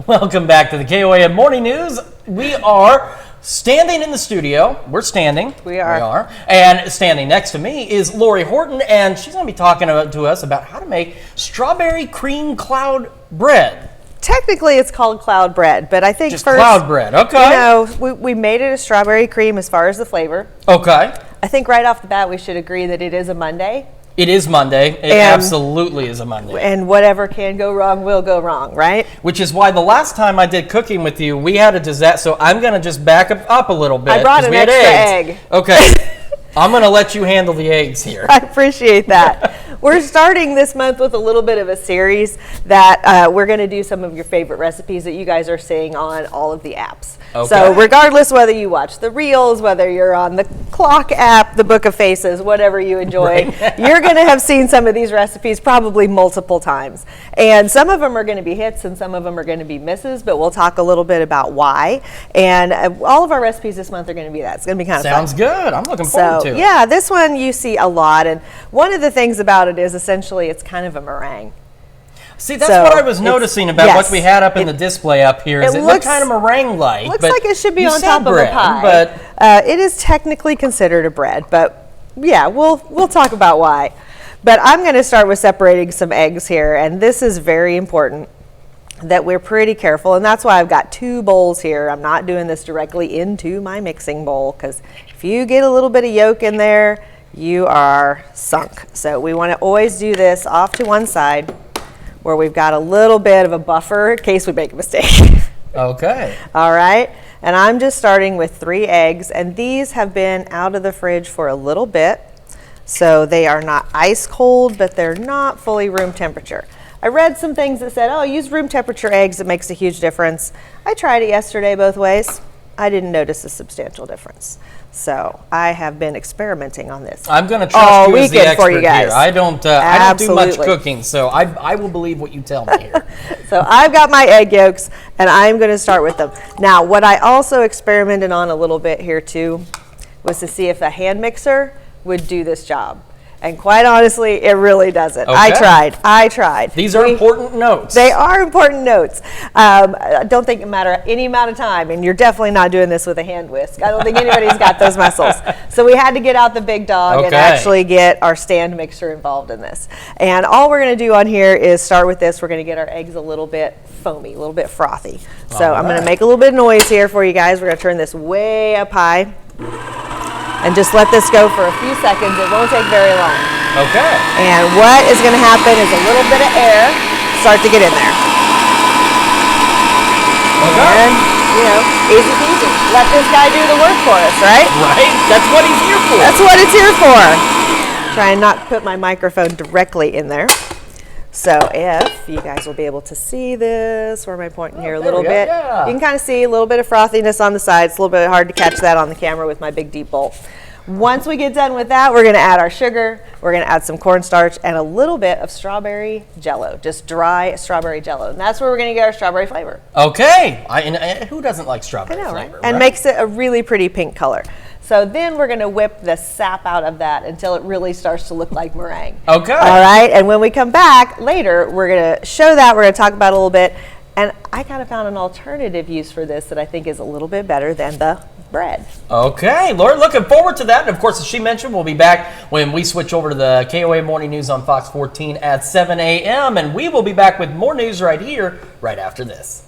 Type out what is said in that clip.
Welcome back to the KOAM Morning News. We are standing in the studio. We're standing. We are. And standing next to me is Lori Horton, and she's going to be talking to us about how to make strawberry cream cloud bread. Technically, it's called cloud bread, but I think Just first, cloud bread, okay. You know, we made it a strawberry cream as far as the flavor. Okay. I think right off the bat, we should agree that it is a Monday. It is Monday. It absolutely is a Monday. And whatever can go wrong will go wrong, right? Which is why the last time I did cooking with you, we had a disaster. So I'm going to just back up a little bit. I brought an extra egg. Okay. I'm going to let you handle the eggs here. I appreciate that. We're starting this month with a little bit of a series that we're going to do some of your favorite recipes that you guys are seeing on all of the apps. Okay. So regardless whether you watch the Reels, whether you're on the Clock app, the Book of Faces, whatever you enjoy, right. You're going to have seen some of these recipes probably multiple times. And some of them are going to be hits and some of them are going to be misses, but we'll talk a little bit about why. And all of our recipes this month are going to be that. It's going to be kind of Sounds fun. good. I'm looking forward to it. Yeah, this one you see a lot. And one of the things about it is essentially it's kind of a meringue. See, that's what I was noticing about what we had up in the display up here. It looked kind of meringue-like. Looks like it should be on top of a pie. But it is technically considered a bread. But yeah, we'll talk about why. But I'm going to start with separating some eggs here. And this is very important that we're pretty careful. And that's why I've got two bowls here. I'm not doing this directly into my mixing bowl because if you get a little bit of yolk in there, you are sunk. So we want to always do this off to one side where we've got a little bit of a buffer in case we make a mistake. Okay. All right. And I'm just starting with 3 eggs. And these have been out of the fridge for a little bit. So they are not ice cold, but they're not fully room temperature. I read some things that said, oh, use room temperature eggs. It makes a huge difference. I tried it yesterday both ways. I didn't notice a substantial difference. So I have been experimenting on this. I'm going to trust you as the expert for you guys. here. I don't do much cooking, so I will believe what you tell me here. So I've got my egg yolks, and I'm going to start with them. Now, what I also experimented on a little bit here too was to see if a hand mixer would do this job. And quite honestly, it really doesn't. Okay. I tried. These are important notes. They are important notes. I don't think it matter any amount of time, and you're definitely not doing this with a hand whisk. I don't think anybody's got those muscles. So we had to get out the big dog and actually get our stand mixer involved in this. And all we're going to do on here is start with this. We're going to get our eggs a little bit foamy, a little bit frothy. So I'm going to make a little bit of noise here for you guys. We're going to turn this way up high. And just let this go for a few seconds. It won't take very long. Okay. And what is going to happen is a little bit of air start to get in there. Okay. And, easy peasy. Let this guy do the work for us, right? Right. That's what he's here for. That's what it's here for. Try and not put my microphone directly in there. So if you guys will be able to see this, where am I pointing here a little bit? Yeah. You can kind of see a little bit of frothiness on the sides. It's a little bit hard to catch that on the camera with my big deep bowl. Once we get done with that, we're going to add our sugar. We're going to add some cornstarch and a little bit of strawberry jello, just dry strawberry jello. And that's where we're going to get our strawberry flavor. Okay. Who doesn't like strawberry flavor? And makes it a really pretty pink color. So then we're going to whip the sap out of that until it really starts to look like meringue. Okay. All right. And when we come back later, we're going to show that. We're going to talk about it a little bit. And I kind of found an alternative use for this that I think is a little bit better than the bread. Okay. Lord, looking forward to that. And of course, as she mentioned, we'll be back when we switch over to the KOA Morning News on Fox 14 at 7 a.m. And we will be back with more news right here, right after this.